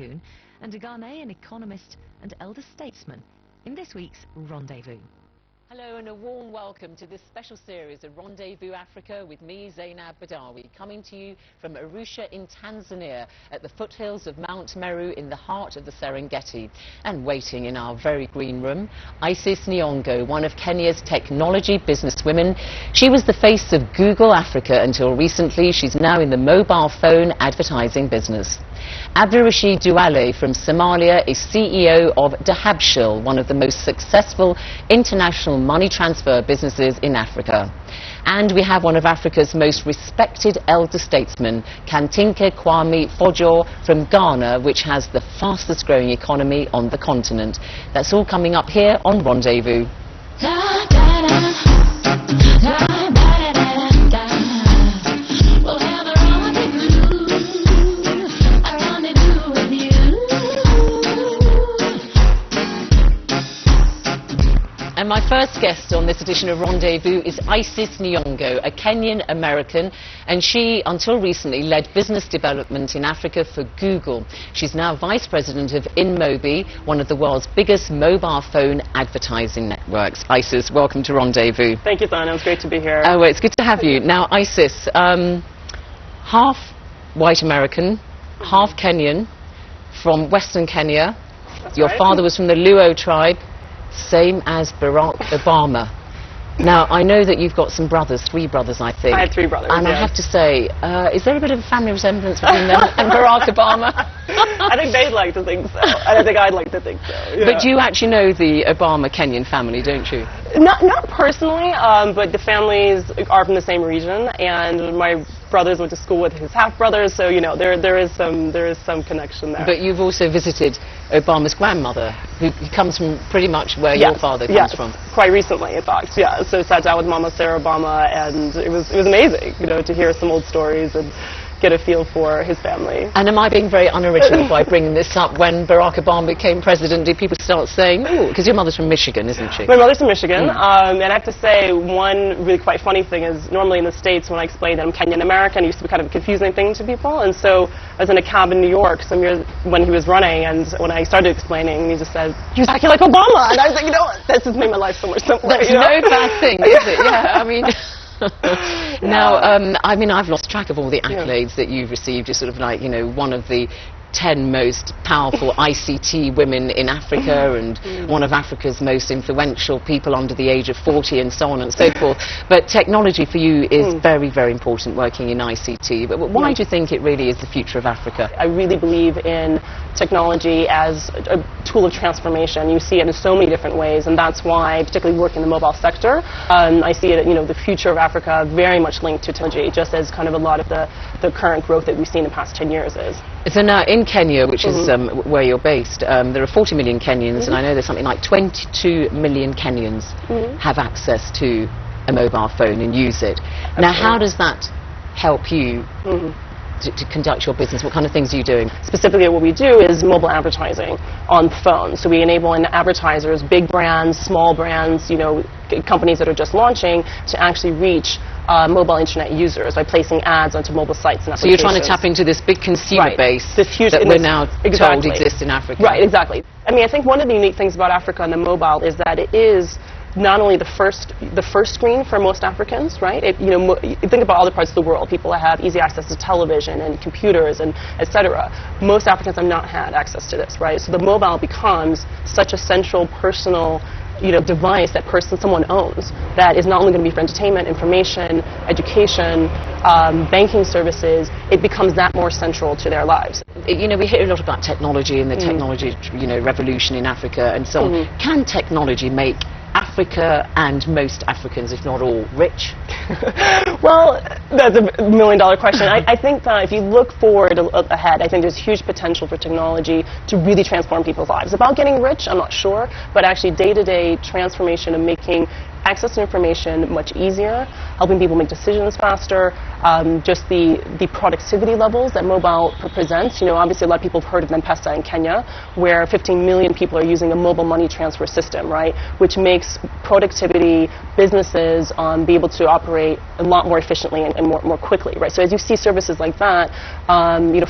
tycoon and a Ghanaian economist and elder statesman in this week's Rendezvous. Hello and a warm welcome to this special series of Rendezvous Africa with me, Zainab Badawi, coming to you from Arusha in Tanzania at the foothills of Mount Meru in the heart of the Serengeti. And waiting in our very green room, Isis Nyongo, one of Kenya's technology businesswomen. She was the face of Google Africa until recently. She's now in the mobile phone advertising business. Abdurrashid Duale from Somalia is CEO of Dahabshiil, one of the most successful international money transfer businesses in Africa. And we have one of Africa's most respected elder statesmen, Kantinke Kwame Fojo from Ghana, which has the fastest growing economy on the continent. That's all coming up here on Rendezvous. And my first guest on this edition of Rendezvous is Isis Nyongo, a Kenyan American, and she, until recently, led business development in Africa for Google. She's now Vice President of InMobi, one of the world's biggest mobile phone advertising networks. Isis, welcome to Rendezvous. Thank you, Sana. It's great to be here. Oh, well, it's good to have you. Now, Isis, half white American, half Kenyan, from Western Kenya. That's Your right. father was from the Luo tribe. Same as Barack Obama. Now, I know that you've got some brothers, 3 brothers, I think. I have 3 brothers, And yes. I have to say, is there a bit of a family resemblance between them and Barack Obama? I think they'd like to think so. I don't think I'd like to think so. Yeah. But you actually know the Obama-Kenyan family, don't you? Not personally, but the families are from the same region, and my brothers went to school with his half-brothers, so, you know, there is some connection there. But you've also visited Obama's grandmother, who comes from pretty much where your father comes from. Quite recently, in fact, yeah. So sat down with Mama Sarah Obama, and it was amazing, you know, to hear some old stories and get a feel for his family. And am I being very unoriginal by bringing this up? When Barack Obama became president, did people start saying, oh, because your mother's from Michigan, isn't she? My mother's from Michigan, and I have to say, one really quite funny thing is, normally in the States, when I explain that I'm Kenyan American, it used to be kind of a confusing thing to people, and so I was in a cab in New York some years when he was running, and when I started explaining, he just said, "You're exactly like Obama," and I was like, you know what, this has made my life so much simpler. That's you know? no bad thing, is it? Yeah, I mean... Now, I mean, I've lost track of all the accolades that you've received. You're sort of like, you know, one of the 10 most powerful ICT women in Africa and one of Africa's most influential people under the age of 40 and so on and so forth. But technology for you is very, very important, working in ICT. But why do you think it really is the future of Africa? I really believe in technology as a tool of transformation. You see it in so many different ways, and that's why, particularly working in the mobile sector, I see it, you know, the future of Africa very much linked to technology, just as kind of a lot of the current growth that we've seen in the past 10 years is. So now in Kenya, which is where you're based, there are 40 million Kenyans, and I know there's something like 22 million Kenyans have access to a mobile phone and use it. Now, how does that help you to conduct your business? What kind of things are you doing? Specifically, what we do is mobile advertising on the phone. So we enable advertisers, big brands, small brands, you know, companies that are just launching, to actually reach mobile internet users by placing ads onto mobile sites and applications. So you're trying to tap into this big consumer base that we're now told exists in Africa. Right, exactly. I mean, I think one of the unique things about Africa and the mobile is that it is not only the first screen for most Africans, right? You know, you think about other parts of the world, people have easy access to television and computers and etc. Most Africans have not had access to this, right? So the mobile becomes such a central, personal, you know, device that someone owns, that is not only going to be for entertainment, information, education, banking services. It becomes that more central to their lives. You know, we hear a lot about technology and the technology, you know, revolution in Africa and so on. Can technology make Africa and most Africans, if not all, rich? Well, that's a million-dollar question. I think that if you look forward ahead, I think there's huge potential for technology to really transform people's lives. About getting rich, I'm not sure, but actually day-to-day transformation and making access to information much easier, helping people make decisions faster, just the productivity levels that mobile presents. You know, obviously a lot of people have heard of M-Pesa in Kenya, where 15 million people are using a mobile money transfer system, right, which makes productivity, businesses be able to operate a lot more efficiently and more quickly, right? So as you see services like that,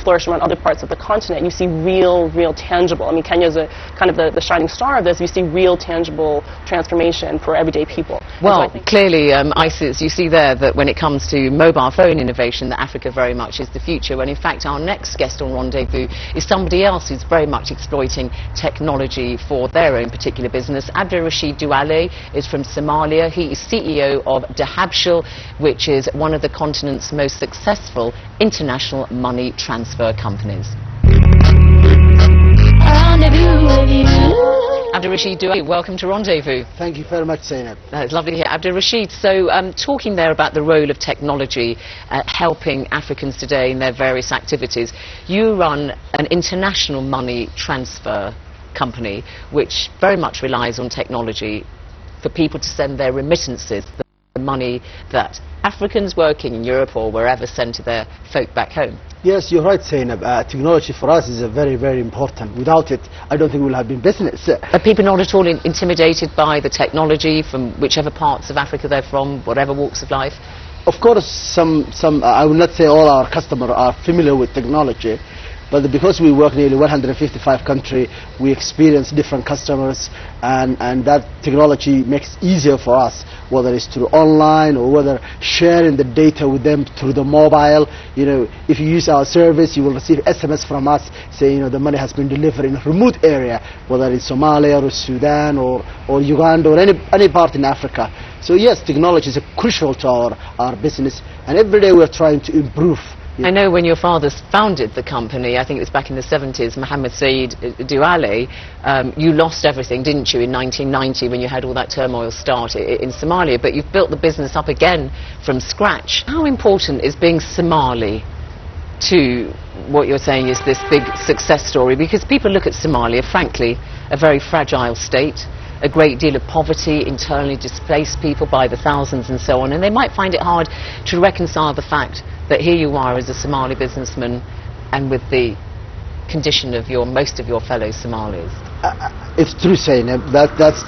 flourish around other parts of the continent, you see real tangible. I mean, Kenya is kind of the shining star of this. You see real tangible transformation for everyday people. Well, clearly, Isis, you see there that when it comes to mobile phone innovation, that Africa very much is the future. When in fact our next guest on Rendezvous is somebody else who's very much exploiting technology for their own particular business. Abdurrashid Duale is from Somalia. He is CEO of Dahabshiil, which is one of the continent's most successful international money transfer companies. Abdurrashid Duale, welcome to Rendezvous. Thank you very much, Zainab. It's lovely to hear. Abdurrashid, so talking there about the role of technology helping Africans today in their various activities, you run an international money transfer company which very much relies on technology for people to send their remittances, the money that Africans working in Europe or wherever send to their folk back home. Yes, you're right, Zainab. Technology for us is very important. Without it, I don't think we'll have been business. Are people not at all intimidated by the technology from whichever parts of Africa they're from, whatever walks of life? Of course, some I will not say all our customers are familiar with technology, but because we work nearly 155 countries, we experience different customers, and that technology makes it easier for us, whether it's through online or whether sharing the data with them through the mobile. You know, if you use our service, you will receive SMS from us saying, the money has been delivered in a remote area, whether it's Somalia or Sudan or Uganda or any part in Africa. So yes, technology is crucial to our business, and every day we're trying to improve. I know when your father founded the company, I think it was back in the 70s, Mohammed Said Duale, you lost everything, didn't you, in 1990 when you had all that turmoil start in Somalia, but you've built the business up again from scratch. How important is being Somali to what you're saying is this big success story? Because people look at Somalia, frankly, a very fragile state, a great deal of poverty, internally displaced people by the thousands and so on, and they might find it hard to reconcile the fact that here you are as a Somali businessman and with the condition of most of your fellow Somalis. It's true, Zainab. That's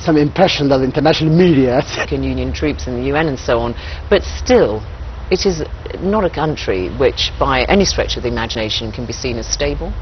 some impression that the international media... Union troops and the UN and so on, but still, it is not a country which, by any stretch of the imagination, can be seen as stable.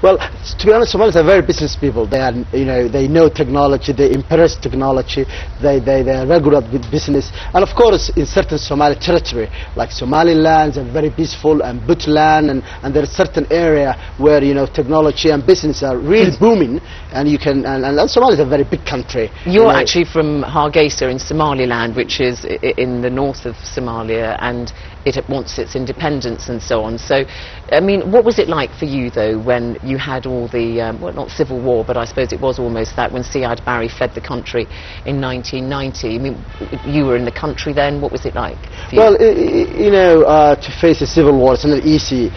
Well, to be honest, Somalis are very business people. They are, they know technology, they embrace technology, they are very good at business. And of course, in certain Somali territory, like Somaliland, are very peaceful, and Puntland, and there is certain area where technology and business are really booming. And and Somalia is a very big country. You're actually from Hargeisa in Somaliland, which is in the north of Somalia, and it wants its independence and so on. So, I mean, what was it like for you, though, when you had all the, well, not civil war, but I suppose it was almost that, when Siad Barre fled the country in 1990? I mean, you were in the country then. What was it like for you? Well, to face a civil war, it's not easy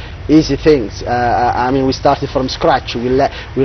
things. I mean, we started from scratch. We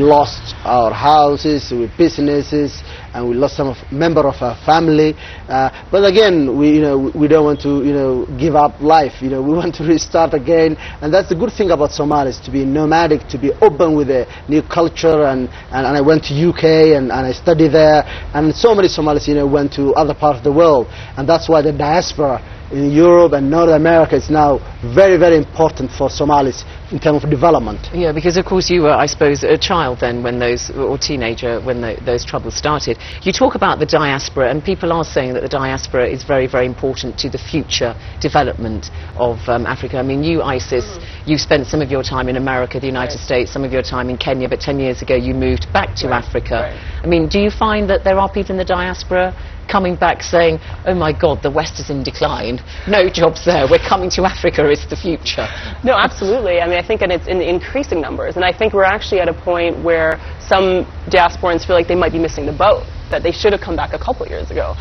lost our houses, with businesses, and we lost some member of our family. But again, we don't want to give up life. We want to restart again, and that's the good thing about Somalis, to be nomadic, to be open with a new culture. And I went to UK and I studied there, and so many Somalis went to other parts of the world, and that's why the diaspora in Europe and North America is now very important for Somalis in terms of development. Yeah, because of course you were, I suppose, a child then when or teenager when those troubles started. You talk about the diaspora, and people are saying that the diaspora is very important to the future development of Africa. I mean, you, Isis, you spent some of your time in America, the United States, some of your time in Kenya, but 10 years ago you moved back to Africa. I mean, do you find that there are people in the diaspora coming back saying, oh my God, the West is in decline, no jobs there, we're coming to Africa, it's the future? No, absolutely. I mean, I think it's in increasing numbers, and I think we're actually at a point where some diasporans feel like they might be missing the boat, that they should have come back a couple years ago.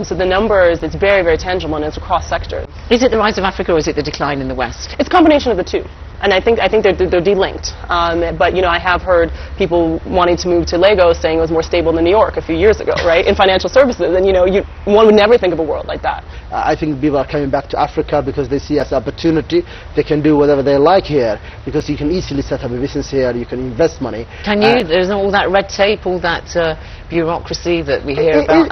So the numbers, it's very tangible, and it's across sectors. Is it the rise of Africa, or is it the decline in the West? It's a combination of the two. And I think they're delinked. But I have heard people wanting to move to Lagos saying it was more stable than New York a few years ago, right? In financial services, and one would never think of a world like that. I think people are coming back to Africa because they see as opportunity. They can do whatever they like here, because you can easily set up a business here. You can invest money. Can you? There's not all that red tape, all that bureaucracy that we hear about.